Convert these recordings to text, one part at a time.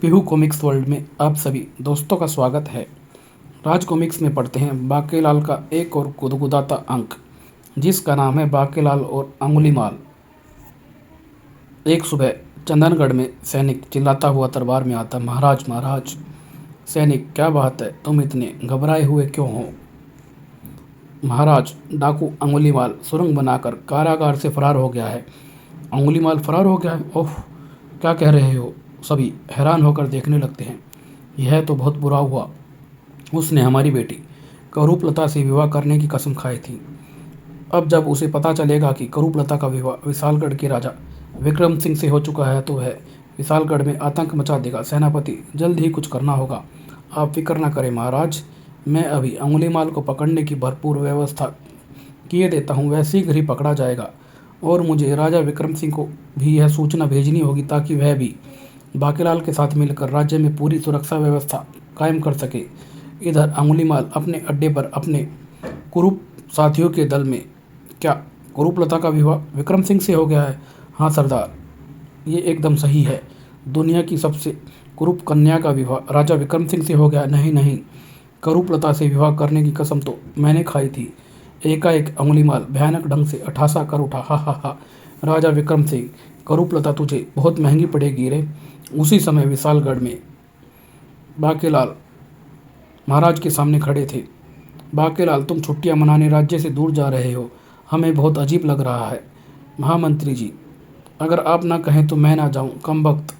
Pihu comics world में आप सभी दोस्तों का स्वागत है। राज कॉमिक्स में पढ़ते हैं बाकेलाल का एक और गुदगुदाता अंक, जिसका नाम है बाकेलाल और अंगुलीमाल। एक सुबह चंदनगढ़ में सैनिक चिल्लाता हुआ दरबार में आता। महाराज महाराज। सैनिक, क्या बात है, तुम इतने घबराए हुए क्यों हो? महाराज, डाकू अंगुलीमाल सुरंग बनाकर कारागार से फरार हो गया है। अंगुलीमाल फरार हो गया है? ओह, क्या कह रहे हो? सभी हैरान होकर देखने लगते हैं। यह तो बहुत बुरा हुआ। उसने हमारी बेटी करूपलता से विवाह करने की कसम खाई थी। अब जब उसे पता चलेगा कि करूपलता का विवाह विशालगढ़ के राजा विक्रम सिंह से हो चुका है तो वह विशालगढ़ में आतंक मचा देगा। सेनापति, जल्द ही कुछ करना होगा। आप फिक्र न करें महाराज, मैं अभी अंगुलीमाल को पकड़ने की भरपूर व्यवस्था किए देता हूँ। वह शीघ्र ही पकड़ा जाएगा और मुझे राजा विक्रम सिंह को भी यह सूचना भेजनी होगी ताकि वह भी बाकेलाल के साथ मिलकर राज्य में पूरी सुरक्षा व्यवस्था कायम कर सके। इधर अंगुलीमाल अपने अड्डे पर अपने कुरूप साथियों के दल में। क्या कुरूपलता का विवाह विक्रम सिंह से हो गया है? हाँ सरदार, ये एकदम सही है। दुनिया की सबसे कुरूप कन्या का विवाह राजा विक्रम सिंह से हो गया। नहीं नहीं, करूपलता से विवाह करने की कसम तो मैंने खाई थी। एकाएक अंगुलीमाल भयानक ढंग से अठासा कर उठा। हा हा हा। राजा विक्रम सिंह, करूपलता तुझे बहुत महंगी पड़ेगी रे। उसी समय विशालगढ़ में बाकेलाल महाराज के सामने खड़े थे। बाकेलाल, तुम छुट्टियां मनाने राज्य से दूर जा रहे हो, हमें बहुत अजीब लग रहा है। महामंत्री जी, अगर आप ना कहें तो मैं ना जाऊं। कमबख्त,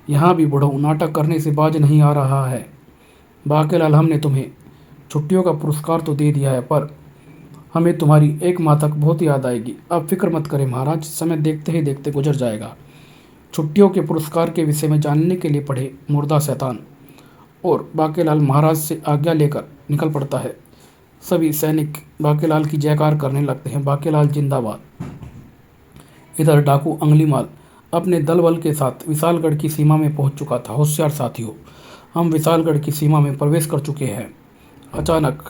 यहाँ भी बुढ़ऊ नाटक करने से बाज नहीं आ रहा है। बाकेलाल, हमने तुम्हें छुट्टियों का पुरस्कार तो दे दिया है, पर हमें तुम्हारी एक माह तक बहुत याद आएगी। आप फिक्र मत करें महाराज, समय देखते ही देखते गुजर जाएगा। छुट्टियों के पुरस्कार के विषय में जानने के लिए पढ़े मुर्दा शैतान। और बाकेलाल महाराज से आज्ञा लेकर निकल पड़ता है। सभी सैनिक बाकेलाल की जयकार करने लगते हैं। बाकेलाल जिंदाबाद। इधर डाकू अंगुलीमाल अपने दल बल के साथ विशालगढ़ की सीमा में पहुंच चुका था। होशियार साथियों, हम विशालगढ़ की सीमा में प्रवेश कर चुके हैं। अचानक,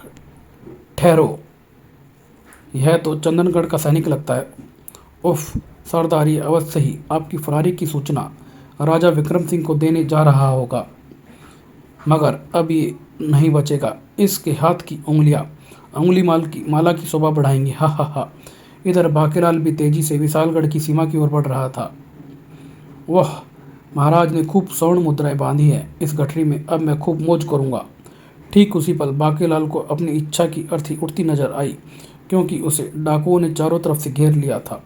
ठहरो, यह तो चंदनगढ़ का सैनिक लगता है। उफ सरदार, ये अवश्य ही आपकी फरारी की सूचना राजा विक्रम सिंह को देने जा रहा होगा, मगर अब ये नहीं बचेगा। इसके हाथ की उंगलियां अंगुलीमाल की माला की शोभा बढ़ाएंगी। हा हा हा। इधर बाकेलाल भी तेजी से विशालगढ़ की सीमा की ओर बढ़ रहा था। वह महाराज ने खूब स्वर्ण मुद्राएं बांधी है इस गठरी में, अब मैं खूब मौज करूंगा। ठीक उसी पल बाकेलाल को अपनी इच्छा की अर्थी उठती नजर आई, क्योंकि उसे डाकुओं ने चारों तरफ से घेर लिया था।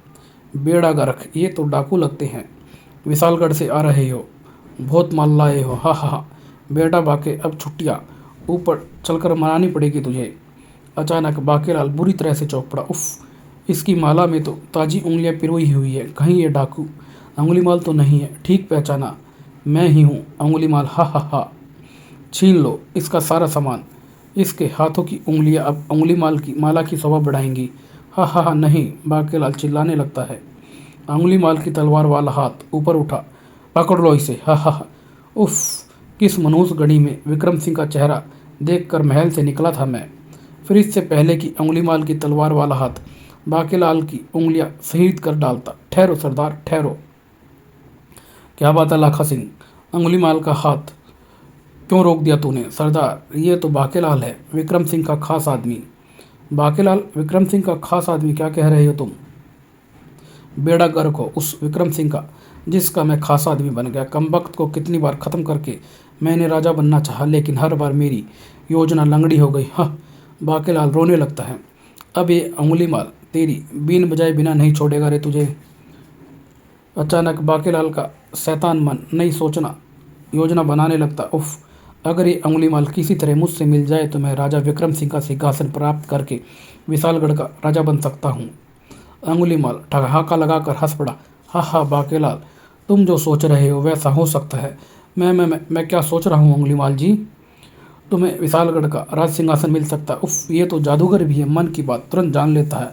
बेड़ा गर्क, ये तो डाकू लगते हैं। विशालगढ़ से आ रहे हो, बहुत माल लाए हो। हा हा हा। बेटा बाके, अब छुट्टियाँ ऊपर चलकर मनानी पड़ेगी तुझे। अचानक बाकेलाल बुरी तरह से चौंक पड़ा। उफ, इसकी माला में तो ताजी उंगलियां पिरोई हुई है। कहीं ये डाकू अंगुलीमाल तो नहीं है? ठीक पहचाना, मैं ही हूँ अंगुलीमाल। हा हा हा। छीन लो इसका सारा सामान। इसके हाथों की उंगलियां अब अंगुलीमाल की माला की शोभा बढ़ाएंगी। हा हा हा। नहीं, बाकेलाल चिल्लाने लगता है। अंगुलीमाल की तलवार वाला हाथ ऊपर उठा। पकड़ लो इसे। हा हा हा। उफ, किस मनहूस घड़ी में विक्रम सिंह का चेहरा देखकर महल से निकला था मैं। फिर इससे पहले कि अंगुलीमाल की तलवार वाला हाथ बाकेलाल की उंगलियां शहीद कर डालता। ठहरो सरदार, ठहरो। क्या बात है लाखा सिंह, अंगुलीमाल का हाथ क्यों रोक दिया तूने? सरदार, ये तो बाकेलाल है, विक्रम सिंह का खास आदमी। बाकेलाल, विक्रम सिंह का खास आदमी? क्या कह रहे हो तुम? बेड़ा गर्क हो उस विक्रम सिंह का जिसका मैं खास आदमी बन गया। कमबख्त को कितनी बार ख़त्म करके मैंने राजा बनना चाहा, लेकिन हर बार मेरी योजना लंगड़ी हो गई। हाँ। बाकेलाल रोने लगता है। अब ये अंगुलीमाल तेरी बीन बजाए बिना नहीं छोड़ेगा रे तुझे। अचानक बाकेलाल का शैतान मन नई सोचना योजना बनाने लगता। उफ, अगर ये अंगुलीमाल किसी तरह मुझसे मिल जाए तो मैं राजा विक्रम सिंह का सिंहासन प्राप्त करके विशालगढ़ का राजा बन सकता हूँ। अंगुलीमाल ठहाका लगाकर हंस पड़ा। हा हा बाकेलाल, तुम जो सोच रहे हो वैसा हो सकता है। मैं क्या सोच रहा हूँ अंगुलीमाल जी? तुम्हें विशालगढ़ का राज सिंहासन मिल सकता है। उफ, ये तो जादूगर भी है, मन की बात तुरंत जान लेता है।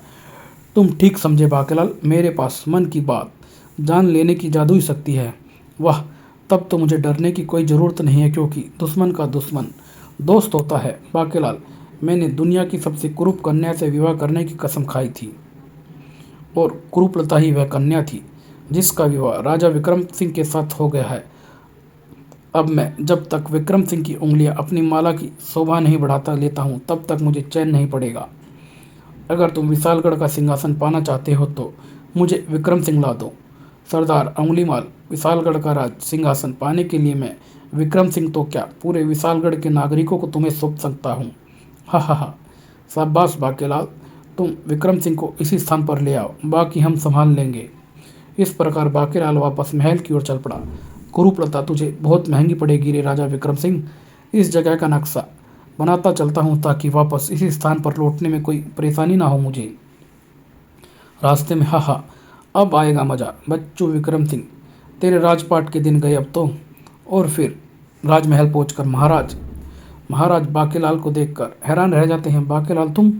तुम ठीक समझे बाकेलाल, मेरे पास मन की बात जान लेने की जादुई शक्ति है। वाह, तब तो मुझे डरने की कोई ज़रूरत नहीं है, क्योंकि दुश्मन का दुश्मन दोस्त होता है। बाकेलाल, मैंने दुनिया की सबसे कुरूप कन्या से विवाह करने की कसम खाई थी, और कुरूपलता ही वह कन्या थी जिसका विवाह राजा विक्रम सिंह के साथ हो गया है। अब मैं जब तक विक्रम सिंह की उंगलियां अपनी माला की शोभा नहीं बढ़ाता लेता हूँ तब तक मुझे चैन नहीं पड़ेगा। अगर तुम विशालगढ़ का सिंहासन पाना चाहते हो तो मुझे विक्रम सिंह ला दो। सरदार अंगुलीमाल, विशालगढ़ का राज सिंहासन पाने के लिए मैं विक्रम सिंह तो क्या पूरे विशालगढ़ के नागरिकों को तुम्हें सौंप सकता हूँ। हा हा हा। शाबाश बाकेलाल, तुम विक्रम सिंह को इसी स्थान पर ले आओ, बाकी हम संभाल लेंगे। इस प्रकार बाकेलाल वापस महल की ओर चल पड़ा। कुरूपलता तुझे बहुत महंगी पड़ेगी रे राजा विक्रम सिंह। इस जगह का नक्शा बनाता चलता हूँ ताकि वापस इसी स्थान पर लौटने में कोई परेशानी ना हो मुझे। रास्ते में हा हा, अब आएगा मजा बच्चू विक्रम सिंह। तेरे राजपाट के दिन गए अब तो। और फिर राजमहल पहुंचकर महाराज बाकेलाल को देखकर हैरान रह जाते हैं। बाकेलाल तुम?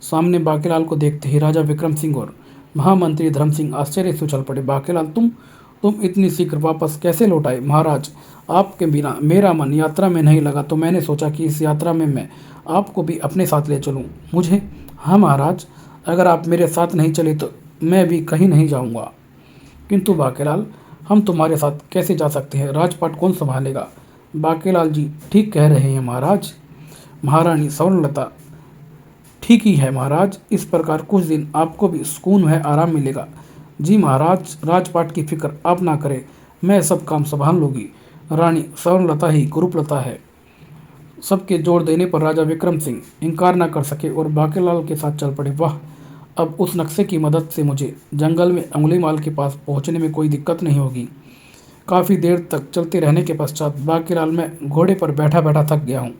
सामने बाकेलाल को देखते ही राजा विक्रम सिंह और महामंत्री धर्म सिंह आश्चर्य से उछल पड़े। बाकेलाल तुम इतनी शीघ्र वापस कैसे लौट आए? महाराज, आपके बिना मेरा मन यात्रा में नहीं लगा तो मैंने सोचा कि इस यात्रा में मैं आपको भी अपने साथ ले चलूं। मुझे? हाँ महाराज, अगर आप मेरे साथ नहीं चले तो मैं भी कहीं नहीं जाऊंगा। किंतु बाकेलाल, हम तुम्हारे साथ कैसे जा सकते हैं? राजपाट कौन संभालेगा? बाकेलाल जी ठीक कह रहे हैं महाराज। महारानी स्वर्णलता, ठीक ही है महाराज, इस प्रकार कुछ दिन आपको भी सुकून व आराम मिलेगा। जी महाराज, राजपाट की फिक्र आप ना करें, मैं सब काम संभाल लूँगी। रानी स्वर्णलता ही कुरूपलता है। सबके जोर देने पर राजा विक्रम सिंह इनकार न कर सके और बाकेलाल के साथ चल पड़े। वाह, अब उस नक्शे की मदद से मुझे जंगल में अंगुलीमाल के पास पहुंचने में कोई दिक्कत नहीं होगी। काफ़ी देर तक चलते रहने के पश्चात बाकेलाल, मैं घोड़े पर बैठा बैठा थक गया हूँ,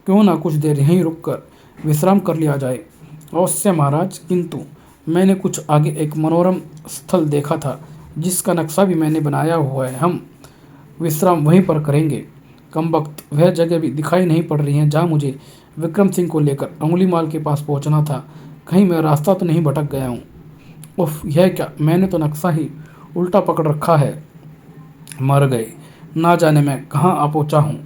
क्यों ना कुछ देर यहीं रुककर विश्राम कर लिया जाए। अवश्य महाराज, किंतु मैंने कुछ आगे एक मनोरम स्थल देखा था जिसका नक्शा भी मैंने बनाया हुआ है। हम विश्राम वहीं पर करेंगे। कमबख्त, वह जगह भी दिखाई नहीं पड़ रही है जहाँ मुझे विक्रम सिंह को लेकर अंगुलीमाल के पास पहुँचना था। कहीं मैं रास्ता तो नहीं भटक गया हूँ? उफ, यह क्या, मैंने तो नक्शा ही उल्टा पकड़ रखा है। मर गए, ना जाने मैं कहाँ आ पहुँचा हूँ।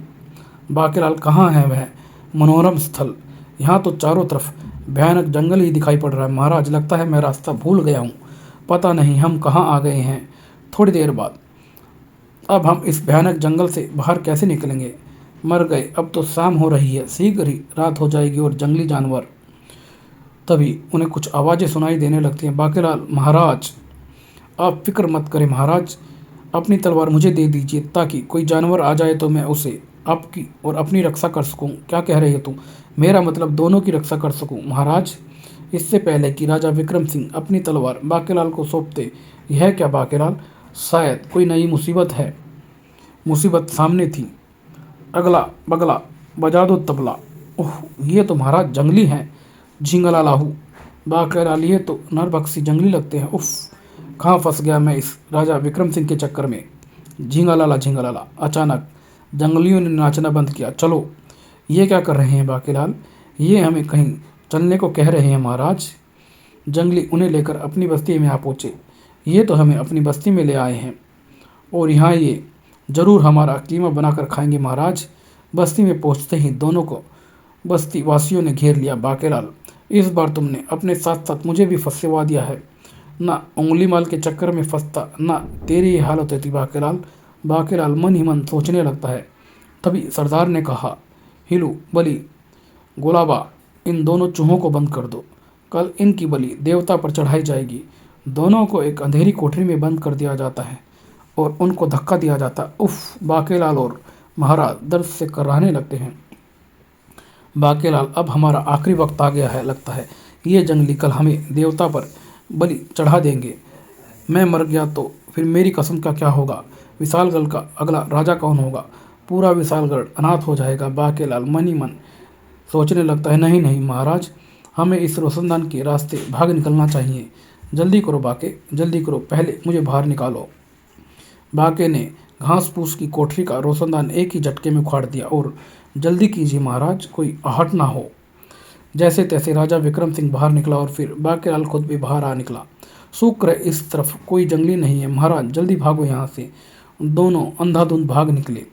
बाकेलाल, कहाँ है वह मनोरम स्थल? यहाँ तो चारों तरफ भयानक जंगल ही दिखाई पड़ रहा है। महाराज, लगता है मैं रास्ता भूल गया हूँ, पता नहीं हम कहाँ आ गए हैं। थोड़ी देर बाद, अब हम इस भयानक जंगल से बाहर कैसे निकलेंगे? मर गए, अब तो शाम हो रही है, शीघ्र ही रात हो जाएगी और जंगली जानवर। तभी उन्हें कुछ आवाज़ें सुनाई देने लगती हैं। बाकेलाल, महाराज आप फिक्र मत करें महाराज, अपनी तलवार मुझे दे दीजिए ताकि कोई जानवर आ जाए तो मैं उसे आपकी और अपनी रक्षा कर सकूं। क्या कह रहे हो तुम? मेरा मतलब दोनों की रक्षा कर सकूं महाराज। इससे पहले कि राजा विक्रम सिंह अपनी तलवार बाकेलाल को सौंपते, यह क्या बाकेलाल, शायद कोई नई मुसीबत है। मुसीबत सामने थी, अगला बगला बजा दो तबला। ओह, ये तो महाराज जंगली हैं। झिंगला लाहू, बाकेलाल, ये तो नरभक्षी जंगली लगते हैं। उफ, कहाँ फंस गया मैं इस राजा विक्रम सिंह के चक्कर में। झिंगालाला झिंगालाला। अचानक जंगलियों ने नाचना बंद किया। चलो, ये क्या कर रहे हैं बाकेलाल? ये हमें कहीं चलने को कह रहे हैं महाराज। जंगली उन्हें लेकर अपनी बस्ती में आ पहुँचे। ये तो हमें अपनी बस्ती में ले आए हैं और यहाँ ये जरूर हमारा कीमा बनाकर खाएंगे महाराज। बस्ती में पहुँचते ही दोनों को बस्ती वासियों ने घेर लिया। बाकेलाल, इस बार तुमने अपने साथ साथ मुझे भी फंसवा दिया है। ना अंगुलीमाल के चक्कर में फंसता, ना तेरी ये हालत होती बाकेलाल। बाकेलाल मन ही मन सोचने लगता है। तभी सरदार ने कहा, हिलू, बली, गुलाबा, इन दोनों चूहों को बंद कर दो। कल इनकी बलि देवता पर चढ़ाई जाएगी। दोनों को एक अंधेरी कोठरी में बंद कर दिया जाता है और उनको धक्का दिया जाता। उफ, बाकेलाल और महाराज दर्द से कराहने लगते हैं। बाकेलाल, अब हमारा आखिरी वक्त आ गया है लगता है। ये जंगली कल हमें देवता पर बलि चढ़ा देंगे। मैं मर गया तो फिर मेरी कसम का क्या होगा? विशालगढ़ का अगला राजा कौन होगा? पूरा विशालगढ़ अनाथ हो जाएगा। बाकेलाल मन ही मन सोचने लगता है, नहीं नहीं महाराज, हमें इस रोशनदान के रास्ते भाग निकलना चाहिए। जल्दी करो बाके, जल्दी करो, पहले मुझे बाहर निकालो। बाके ने घास फूस की कोठरी का रोशनदान एक ही झटके में उखाड़ दिया। और जल्दी कीजिए महाराज, कोई आहट ना हो। जैसे तैसे राजा विक्रम सिंह बाहर निकला और फिर बाकेलाल खुद भी बाहर आ निकला। शुक्र है इस तरफ कोई जंगली नहीं है। महाराज जल्दी भागो यहाँ से। दोनों अंधाधुंध भाग निकले।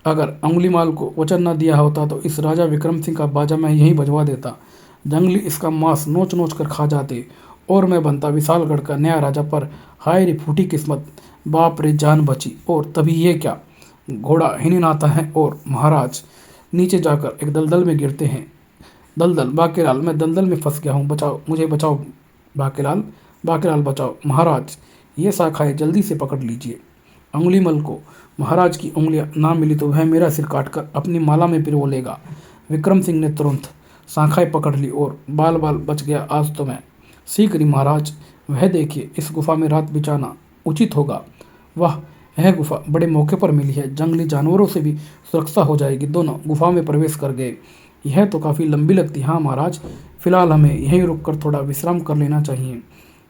अगर अंगुलीमाल को वचन न दिया होता तो इस राजा विक्रम सिंह का बाजा मैं यहीं बजवा देता। जंगली इसका मांस नोच नोच कर खा जाते और मैं बनता विशालगढ़ का नया राजा। पर हाय रे फूटी किस्मत, बाप रे जान बची। और तभी ये क्या, घोड़ा हिनन आता है और महाराज नीचे जाकर एक दलदल में गिरते हैं। दलदल, बाकेलाल, मैं दलदल में फंस गया हूँ, बचाओ, मुझे बचाओ। बाकेलाल, बाकेलाल बचाओ। महाराज, ये शाखाएं जल्दी से पकड़ लीजिए। अंगुलीमल को महाराज की उंगलियां ना मिली तो वह मेरा सिर काटकर अपनी माला में पिरो लेगा। विक्रम सिंह ने तुरंत शाखाएं पकड़ ली और बाल बाल बच गया आज तो मैं। शीघ्र ही महाराज, वह देखिए, इस गुफा में रात बिताना उचित होगा। वाह, यह गुफा बड़े मौके पर मिली है, जंगली जानवरों से भी सुरक्षा हो जाएगी। दोनों गुफा में प्रवेश कर गए। यह तो काफ़ी लंबी लगती। हाँ महाराज, फिलहाल हमें यहीं रुककर थोड़ा विश्राम कर लेना चाहिए,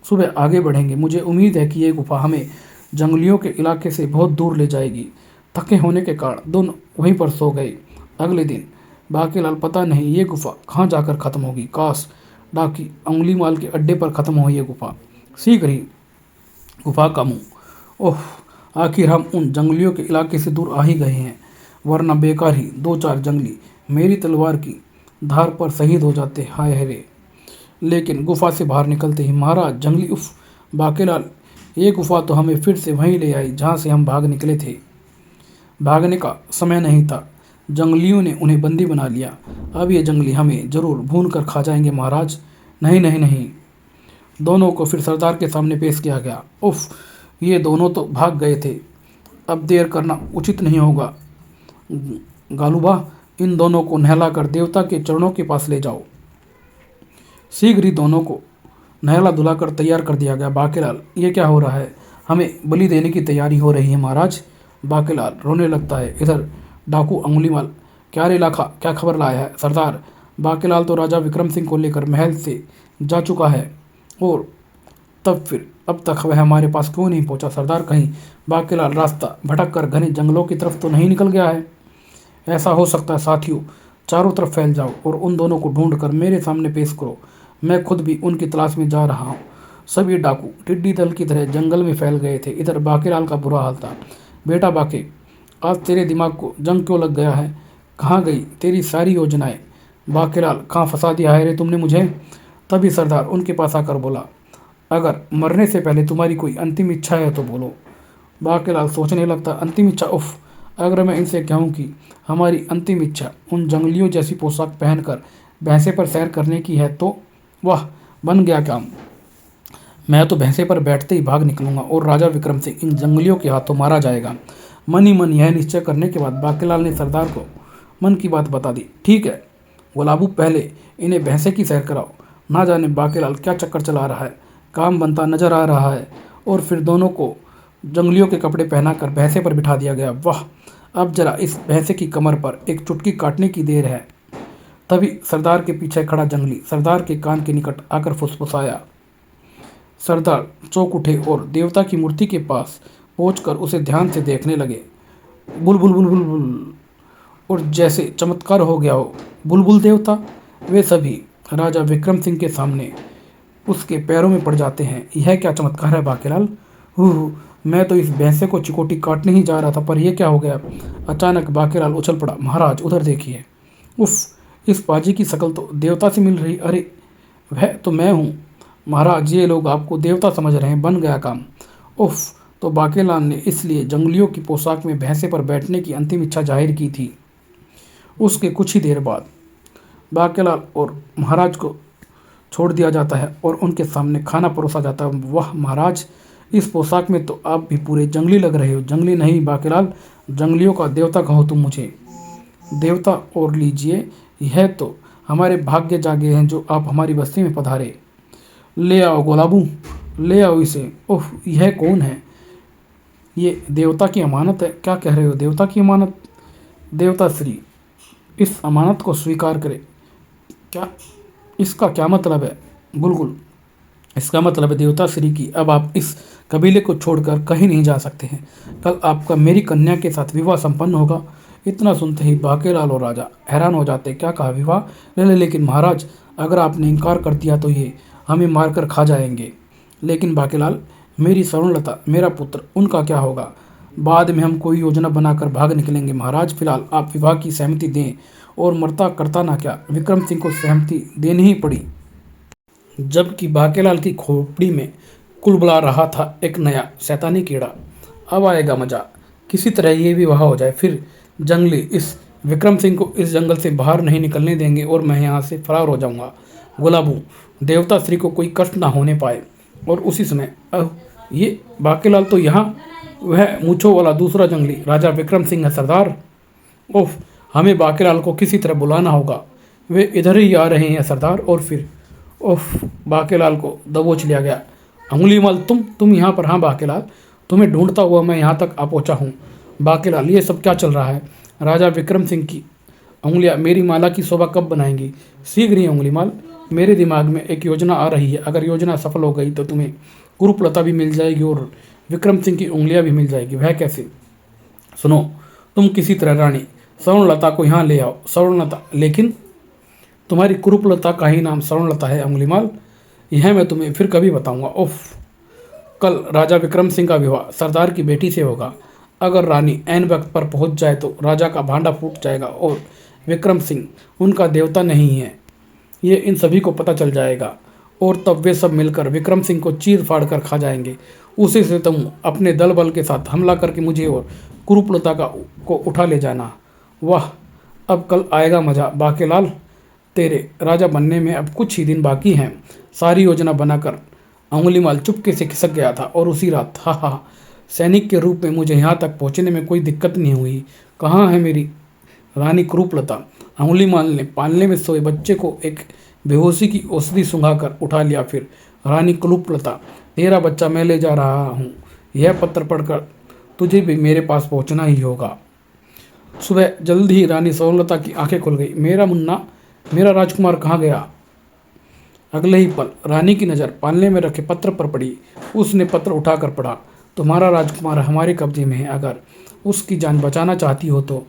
सुबह आगे बढ़ेंगे। मुझे उम्मीद है कि यह गुफा हमें जंगलियों के इलाके से बहुत दूर ले जाएगी। थके होने के कारण दोनों वहीं पर सो गए। अगले दिन बाकेलाल, पता नहीं ये गुफा कहाँ जाकर ख़त्म होगी। काश डाकी अंगुलीमाल के अड्डे पर ख़त्म हो ये गुफा। शीघ्र ही गुफा का मुंह। ओह, आखिर हम उन जंगलियों के इलाके से दूर आ ही गए हैं, वरना बेकार ही 2-4 जंगली मेरी तलवार की धार पर शहीद हो जाते। हाय हरे। लेकिन गुफा से बाहर निकलते ही महाराज, जंगली, उफ। बाकेलाल, ये गुफा तो हमें फिर से वहीं ले आई जहाँ से हम भाग निकले थे। भागने का समय नहीं था, जंगलियों ने उन्हें बंदी बना लिया। अब ये जंगली हमें जरूर भून कर खा जाएंगे महाराज। नहीं नहीं नहीं। दोनों को फिर सरदार के सामने पेश किया गया। उफ, ये दोनों तो भाग गए थे, अब देर करना उचित नहीं होगा। गालूबा, इन दोनों को नहलाकर देवता के चरणों के पास ले जाओ। शीघ्र ही दोनों को नहला धुलाकर तैयार कर दिया गया। बाकेलाल, ये क्या हो रहा है? हमें बलि देने की तैयारी हो रही है महाराज। बाकेलाल रोने लगता है। इधर डाकू अंगुलीमाल, क्या रे लाखा, क्या खबर लाया है? सरदार, बाकेलाल तो राजा विक्रम सिंह को लेकर महल से जा चुका है, और तब फिर अब तक वह हमारे पास क्यों नहीं पहुंचा? सरदार, कहीं बाकेलाल रास्ता भटक कर घने जंगलों की तरफ तो नहीं निकल गया है? ऐसा हो सकता है। साथियों, चारों तरफ फैल जाओ और उन दोनों को ढूंढ कर मेरे सामने पेश करो। मैं खुद भी उनकी तलाश में जा रहा हूँ। सभी डाकू टिड्डी दल की तरह जंगल में फैल गए थे। इधर बाकेलाल का बुरा हाल था। बेटा बाके, आज तेरे दिमाग को जंग क्यों लग गया है? कहाँ गई तेरी सारी योजनाएं? बाकेलाल, कहाँ फंसा दिया है रे तुमने मुझे? तभी सरदार उनके पास आकर बोला, अगर मरने से पहले तुम्हारी कोई अंतिम इच्छा है तो बोलो। बाकेलाल सोचने लगता, अंतिम इच्छा? उफ, अगर मैं इनसे कहूँ कि हमारी अंतिम इच्छा उन जंगलियों जैसी पोशाक पहनकर भैंसे पर सैर करने की है तो? वाह, बन गया काम। मैं तो भैंसे पर बैठते ही भाग निकलूंगा और राजा विक्रम सिंह इन जंगलियों के हाथों मारा जाएगा। मन ही मन यह निश्चय करने के बाद बाकेलाल ने सरदार को मन की बात बता दी। ठीक है गुलाबू, पहले इन्हें भैंसे की सैर कराओ। ना जाने बाकेलाल क्या चक्कर चला रहा है, काम बनता नजर आ रहा है। और फिर दोनों को जंगलियों के कपड़े पहनाकर भैंसे पर बिठा दिया गया। वाह, अब जरा इस भैंसे की कमर पर एक चुटकी काटने की देर है। तभी सरदार के पीछे खड़ा जंगली सरदार के कान के निकट आकर फुसफुसाया। सरदार चौंक उठे और देवता की मूर्ति के पास पहुंचकर उसे ध्यान से देखने लगे। बुलबुल बुलबुल बुल, और जैसे चमत्कार हो गया हो। बुलबुल देवता, वे सभी राजा विक्रम सिंह के सामने उसके पैरों में पड़ जाते हैं। यह क्या चमत्कार है बाकेलाल? हु, मैं तो इस भैंसे को चिकोटी काटने ही जा रहा था, पर यह क्या हो गया? अचानक बाकेलाल उछल पड़ा। महाराज, उधर देखिए। उफ, इस पाजी की शक्ल तो देवता से मिल रही। अरे, वह तो मैं हूँ। महाराज, ये लोग आपको देवता समझ रहे हैं। बन गया काम। उफ, तो बाकेलाल ने इसलिए जंगलियों की पोशाक में भैंसे पर बैठने की अंतिम इच्छा जाहिर की थी। उसके कुछ ही देर बाद बाकेलाल और महाराज को छोड़ दिया जाता है और उनके सामने खाना परोसा जाता है। वाह महाराज, इस पोशाक में तो आप भी पूरे जंगली लग रहे हो। जंगली नहीं बाकेलाल, जंगलियों का देवता कहो तुम मुझे। देवता? और लीजिए, यह तो हमारे भाग्य जागे हैं जो आप हमारी बस्ती में पधारे। ले आओ गुलाबू, ले आओ इसे। ओह, यह कौन है? ये देवता की अमानत है। क्या कह रहे हो? देवता की अमानत? देवता श्री, इस अमानत को स्वीकार करें। क्या इसका क्या मतलब है? गुलगुल, इसका मतलब है देवता श्री की अब आप इस कबीले को छोड़कर कहीं नहीं जा सकते हैं। कल आपका मेरी कन्या के साथ विवाह संपन्न होगा। इतना सुनते ही बाकेलाल और राजा हैरान हो जाते। क्या कहा? विवाह? लेकिन महाराज, अगर आपने इनकार कर दिया तो ये हमें मारकर खा जाएंगे। लेकिन बाकेलाल, मेरी स्वर्णलता, मेरा पुत्र, उनका क्या होगा? बाद में हम कोई योजना बनाकर भाग निकलेंगे। महाराज, फिलहाल आप विवाह की सहमति दें। और मरता करता ना क्या, विक्रम सिंह को सहमति देनी ही पड़ी। जबकि बाकेलाल की खोपड़ी में कुलबुला रहा था एक नया शैतानी कीड़ा। अब आएगा मजा। किसी तरह ये विवाह हो जाए, फिर जंगली इस विक्रम सिंह को इस जंगल से बाहर नहीं निकलने देंगे और मैं यहाँ से फरार हो जाऊँगा। गुलाबू, देवता श्री को कोई कष्ट ना होने पाए। और उसी समय ये बाकेलाल तो यहाँ, वह मूंछों वाला दूसरा जंगली राजा विक्रम सिंह है सरदार। ओफ, हमें बाकेलाल को किसी तरह बुलाना होगा, वे इधर ही आ रहे हैं सरदार। और फिर ओफ, बाकेलाल को दबोच लिया गया। अंगुलीमाल, तुम यहाँ पर? हाँ बाकेलाल, तुम्हें ढूंढता हुआ मैं यहाँ तक आ पहुँचा हूँ। बाकेलाल, ये सब क्या चल रहा है? राजा विक्रम सिंह की उंगलियाँ मेरी माला की शोभा कब बनाएंगी? शीघ्र ही अंगुलीमाल, मेरे दिमाग में एक योजना आ रही है। अगर योजना सफल हो गई तो तुम्हें कुरूपलता भी मिल जाएगी और विक्रम सिंह की उंगलियाँ भी मिल जाएगी। वह कैसे? सुनो, तुम किसी तरह रानी स्वर्णलता को यहाँ ले आओ। स्वर्णलता? लेकिन तुम्हारी कुरूपलता का ही नाम स्वर्णलता है अंगुलीमाल। यह मैं तुम्हें फिर कभी बताऊंगा। उफ, कल राजा विक्रम सिंह का विवाह सरदार की बेटी से होगा। अगर रानी ऐन वक्त पर पहुंच जाए तो राजा का भांडा फूट जाएगा और विक्रम सिंह उनका देवता नहीं है, ये इन सभी को पता चल जाएगा और तब वे सब मिलकर विक्रम सिंह को चीर फाड़ कर खा जाएंगे। उसी से तुम अपने दल बल के साथ हमला करके मुझे और कुरूपलता को उठा ले जाना। वाह, अब कल आएगा मज़ा। बाकेलाल, तेरे राजा बनने में अब कुछ ही दिन बाकी हैं। सारी योजना बनाकर अंगुलीमाल चुपके से खिसक गया था और उसी रात, हा हा, सैनिक के रूप में मुझे यहाँ तक पहुँचने में कोई दिक्कत नहीं हुई। कहाँ है मेरी रानी कुरूपलता? अंगुलीमाल ने पालने में सोए बच्चे को एक बेहोशी की औषधि सुंघाकर उठा लिया। फिर, रानी कुरूपलता, तेरा बच्चा मैं ले जा रहा हूँ। यह पत्र पढ़कर तुझे भी मेरे पास पहुँचना ही होगा। सुबह जल्दी ही रानी स्वर्णलता की आंखें खुल गई। मेरा मुन्ना, मेरा राजकुमार कहाँ गया? अगले ही पल रानी की नज़र पालने में रखे पत्र पर पड़ी। उसने पत्र उठाकर पढ़ा। तुम्हारा राजकुमार हमारे कब्जे में है। अगर उसकी जान बचाना चाहती हो तो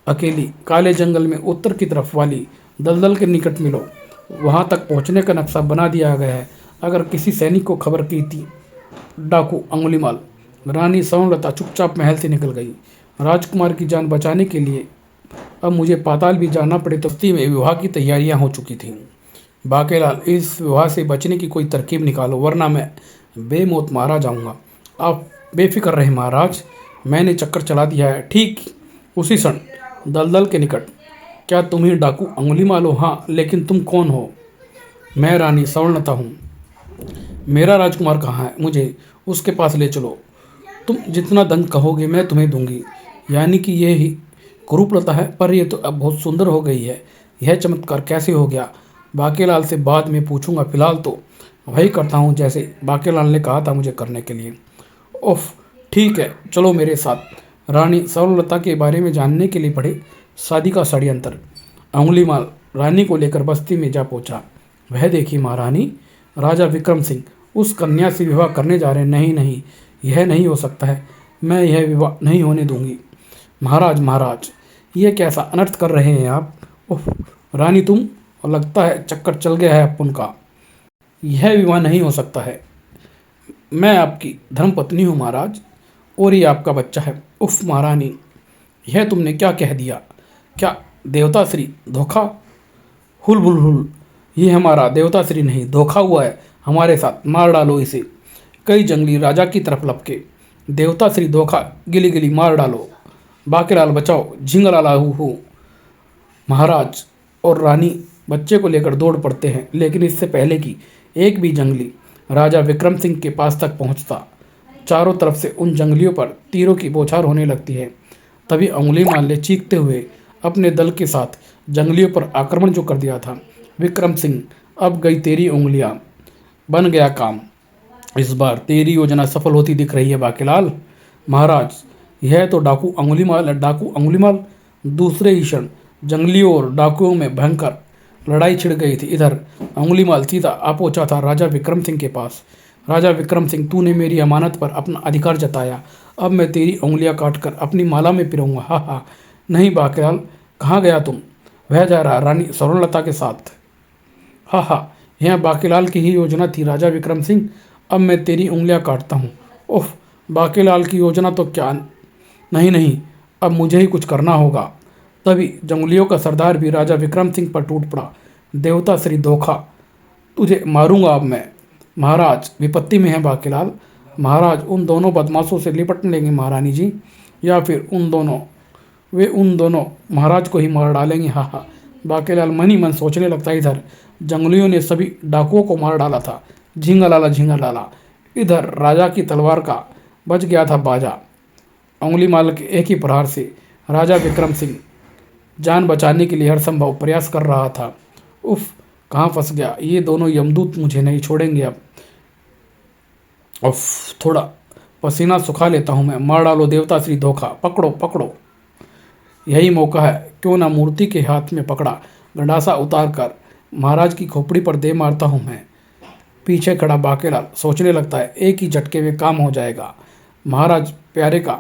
अकेली काले जंगल में उत्तर की तरफ वाली दलदल के निकट मिलो। वहाँ तक पहुँचने का नक्शा बना दिया गया है। अगर किसी सैनिक को खबर की थी। डाकू अंगुलीमाल। रानी स्वर्णलता चुपचाप महल से निकल गई। राजकुमार की जान बचाने के लिए अब मुझे पाताल भी जाना पड़े तो बस्ती में विवाह की तैयारियां हो चुकी थीं। बाकेलाल, इस विवाह से बचने की कोई तरकीब निकालो वरना मैं बेमौत मारा जाऊंगा। आप बेफिक्र रहे महाराज, मैंने चक्कर चला दिया है। ठीक उसी क्षण दलदल के निकट, क्या तुम ही डाकू अंगुलीमाल हो? हाँ, लेकिन तुम कौन हो? मैं रानी स्वर्णलता हूँ। मेरा राजकुमार कहाँ है? मुझे उसके पास ले चलो। तुम जितना धन कहोगे मैं तुम्हें दूंगी। यानी कि ये ही कुरूपलता है? पर यह तो अब बहुत सुंदर हो गई है। यह चमत्कार कैसे हो गया? बाकेलाल से बाद में पूछूंगा, फिलहाल तो वही करता हूँ जैसे बाकेलाल ने कहा था मुझे करने के लिए। ओफ, ठीक है, चलो मेरे साथ। रानी स्वर्णलता के बारे में जानने के लिए पढ़े शादी का षड्यंत्र। अंगुलीमाल रानी को लेकर बस्ती में जा पहुंचा। वह देखी महारानी, राजा विक्रम सिंह उस कन्या से विवाह करने जा रहे हैं। नहीं नहीं, यह नहीं हो सकता है। मैं यह विवाह नहीं होने दूंगी। महाराज, महाराज, यह कैसा अनर्थ कर रहे हैं आप? ओह रानी, तुम, और लगता है चक्कर चल गया है अपन का। यह विवाह नहीं हो सकता है। मैं आपकी धर्मपत्नी हूँ महाराज, और ये आपका बच्चा है। उफ महारानी, यह तुमने क्या कह दिया? क्या देवता श्री धोखा? हुल बुल हुल, ये हमारा देवता श्री नहीं, धोखा हुआ है हमारे साथ। मार डालो इसे। कई जंगली राजा की तरफ लपके। देवता श्री धोखा, गिली गिली मार डालो। बाकेलाल बचाओ, झिंगलाला हु। महाराज और रानी बच्चे को लेकर दौड़ पड़ते हैं, लेकिन इससे पहले कि एक भी जंगली राजा विक्रम सिंह के पास तक पहुंचता, चारों तरफ से उन जंगलियों पर तीरों की बौछार होने लगती है। तभी अंगुलीमाल ने चीखते हुए अपने दल के साथ जंगलियों पर आक्रमण जो कर दिया था। विक्रम सिंह, अब गई तेरी उंगलियां, बन गया काम। इस बार तेरी योजना सफल होती दिख रही है बाकेलाल। महाराज, यह तो डाकू अंगुलीमाल है। डाकू अंगुलीमाल। दूसरे ही क्षण जंगलियों और डाकुओं में भयंकर लड़ाई छिड़ गई थी। इधर अंगुलीमाल सीधा आ पहुंचा था राजा विक्रम सिंह के पास। राजा विक्रम सिंह, तूने मेरी अमानत पर अपना अधिकार जताया, अब मैं तेरी उंगलियां काटकर अपनी माला में पिरोऊंगा। हा हा। नहीं बाकेलाल, कहाँ गया तुम? वह जा रहा रानी स्वर्णलता के साथ। हा हा, यह बाकेलाल की ही योजना थी राजा विक्रम सिंह। अब मैं तेरी उंगलियां काटता हूँ। ओह, बाकेलाल की योजना तो क्या? नहीं नहीं, अब मुझे ही कुछ करना होगा। तभी जंगलियों का सरदार भी राजा विक्रम सिंह पर टूट पड़ा। देवता श्री धोखा, तुझे मारूंगा अब मैं। महाराज, विपत्ति में है बाकेलाल। महाराज, उन दोनों बदमाशों से निपट लेंगे महारानी जी। या फिर उन दोनों महाराज को ही मार डालेंगे। हा हा। बाकीलाल मन ही मन सोचने लगता है, इधर जंगलियों ने सभी डाकुओं को मार डाला था, झिंगा लाला। इधर राजा की तलवार का बज गया था बाजा। अंगुलीमाल के एक ही प्रहार से राजा विक्रम सिंह जान बचाने के लिए हर संभव प्रयास कर रहा था। उफ, कहाँ फंस गया, ये दोनों यमदूत मुझे नहीं छोड़ेंगे अब। उफ, थोड़ा पसीना सुखा लेता हूँ मैं। मार डालो देवता श्री धोखा, पकड़ो पकड़ो, यही मौका है, क्यों ना मूर्ति के हाथ में पकड़ा गंडासा उतार कर महाराज की खोपड़ी पर दे मारता हूँ मैं। पीछे खड़ा बाकेलाल सोचने लगता है, एक ही झटके में काम हो जाएगा। महाराज प्यारे का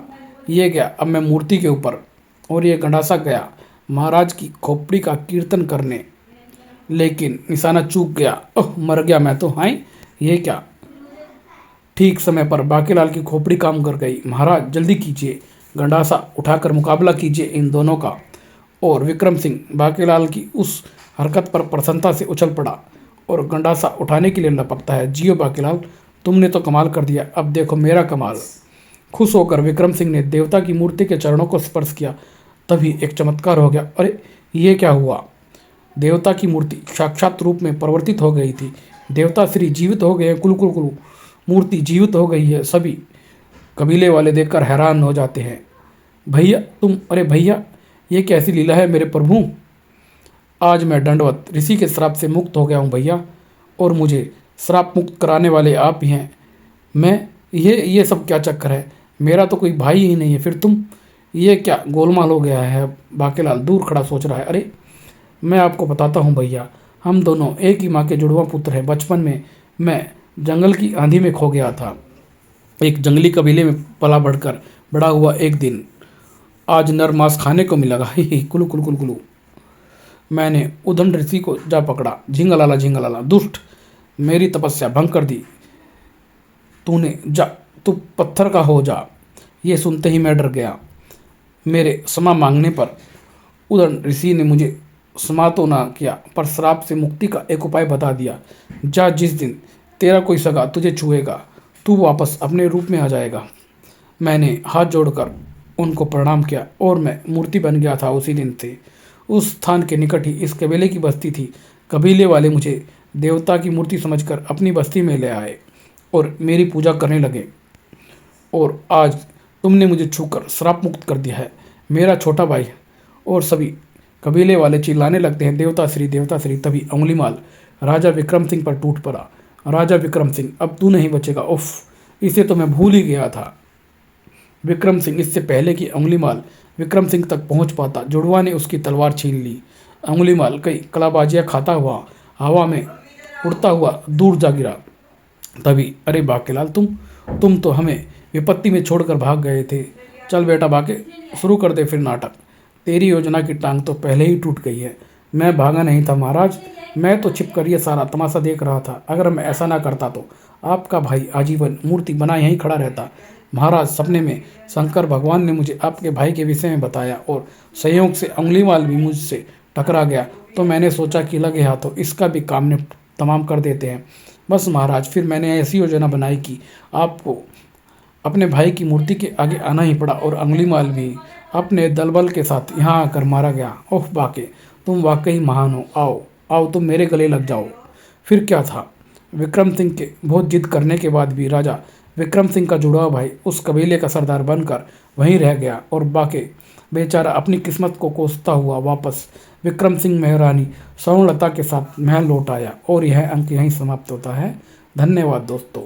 ये गया, अब मैं मूर्ति के ऊपर, और ये गंडासा गया महाराज की खोपड़ी का कीर्तन करने, लेकिन निशाना चूक गया। ओह, मर गया मैं तो। हाँ, ये क्या। ठीक समय पर बाकेलाल की खोपड़ी काम कर गई। महाराज जल्दी कीजिए, गंडासा उठाकर मुकाबला कीजिए इन दोनों का। और विक्रम सिंह बाकेलाल की उस हरकत पर प्रसन्नता से उछल पड़ा और गंडासा उठाने के लिए लपकता है। जियो बाकेलाल, तुमने तो कमाल कर दिया, अब देखो मेरा कमाल। खुश होकर विक्रम सिंह ने देवता की मूर्ति के चरणों को स्पर्श किया। तभी एक चमत्कार हो गया। अरे, ये क्या हुआ। देवता की मूर्ति साक्षात रूप में परिवर्तित हो गई थी। देवता श्री जीवित हो गए हैं। कुलु कुलु कुलु, मूर्ति जीवित हो गई है। सभी कबीले वाले देखकर हैरान हो जाते हैं। भैया तुम, अरे भैया, ये कैसी लीला है मेरे प्रभु। आज मैं दंडवत ऋषि के श्राप से मुक्त हो गया हूँ भैया, और मुझे श्राप मुक्त कराने वाले आप ही हैं। मैं ये सब क्या चक्कर है, मेरा तो कोई भाई ही नहीं है, फिर तुम, ये क्या गोलमाल हो गया है। बाकेलाल दूर खड़ा सोच रहा है। अरे, मैं आपको बताता हूँ भैया, हम दोनों एक ही माँ के जुड़वा पुत्र हैं। बचपन में मैं जंगल की आंधी में खो गया था, एक जंगली कबीले में पला बढ़कर बड़ा हुआ। एक दिन आज नर मांस खाने को मिला। ही कुलु कुलु कुलु कुलु, मैंने उदंड ऋषि को जा पकड़ा। झिंगलाला दुष्ट, मेरी तपस्या भंग कर दी तूने, जा तू पत्थर का हो जा। ये सुनते ही मैं डर गया। मेरे क्षमा मांगने पर उदंड ऋषि ने मुझे क्षमा तो ना किया, पर श्राप से मुक्ति का एक उपाय बता दिया। जा, जिस दिन तेरा कोई सगा तुझे छुएगा, तू वापस अपने रूप में आ जाएगा। मैंने हाथ जोड़कर उनको प्रणाम किया और मैं मूर्ति बन गया था। उसी दिन से उस स्थान के निकट ही इस कबीले की बस्ती थी। कबीले वाले मुझे देवता की मूर्ति समझकर अपनी बस्ती में ले आए और मेरी पूजा करने लगे। और आज तुमने मुझे छूकर श्राप मुक्त कर दिया है, मेरा छोटा भाई। और सभी कबीले वाले चिल्लाने लगते हैं, देवता श्री देवता श्री। तभी अंगुलीमाल राजा विक्रम सिंह पर टूट पड़ा। राजा विक्रम सिंह, अब तू नहीं बचेगा। उफ, इसे तो मैं भूल ही गया था। विक्रम सिंह, इससे पहले कि अंगुलीमाल विक्रम सिंह तक पहुंच पाता, जुड़वा ने उसकी तलवार छीन ली। अंगुलीमाल कई कलाबाजियाँ खाता हुआ हवा में उड़ता हुआ दूर जा गिरा। तभी, अरे बाकेलाल, तुम तो हमें विपत्ति में छोड़कर भाग गए थे। चल बेटा बाके, शुरू कर दे फिर नाटक। तेरी योजना की टांग तो पहले ही टूट गई है। मैं भागा नहीं था महाराज, मैं तो छिप कर ये सारा तमाशा देख रहा था। अगर मैं ऐसा ना करता तो आपका भाई आजीवन मूर्ति बना यहीं खड़ा रहता। महाराज, सपने में शंकर भगवान ने मुझे आपके भाई के विषय में बताया और संयोग से अंगुलीमाल भी मुझसे टकरा गया, तो मैंने सोचा कि लगे हाथों इसका भी काम तमाम कर देते हैं। बस महाराज, फिर मैंने ऐसी योजना बनाई कि आपको अपने भाई की मूर्ति के आगे आना ही पड़ा, और अंगुलीमाल भी अपने दलबल के साथ यहाँ आकर मारा गया। ओह बाके, तुम वाकई महान हो। आओ आओ, तुम मेरे गले लग जाओ। फिर क्या था, विक्रम सिंह के बहुत जिद करने के बाद भी राजा विक्रम सिंह का जुड़वा भाई उस कबीले का सरदार बनकर वहीं रह गया, और बाके बेचारा अपनी किस्मत को कोसता हुआ वापस विक्रम सिंह महारानी स्वर्णलता के साथ महल लौट आया। और यह अंक यहीं समाप्त होता है। धन्यवाद दोस्तों।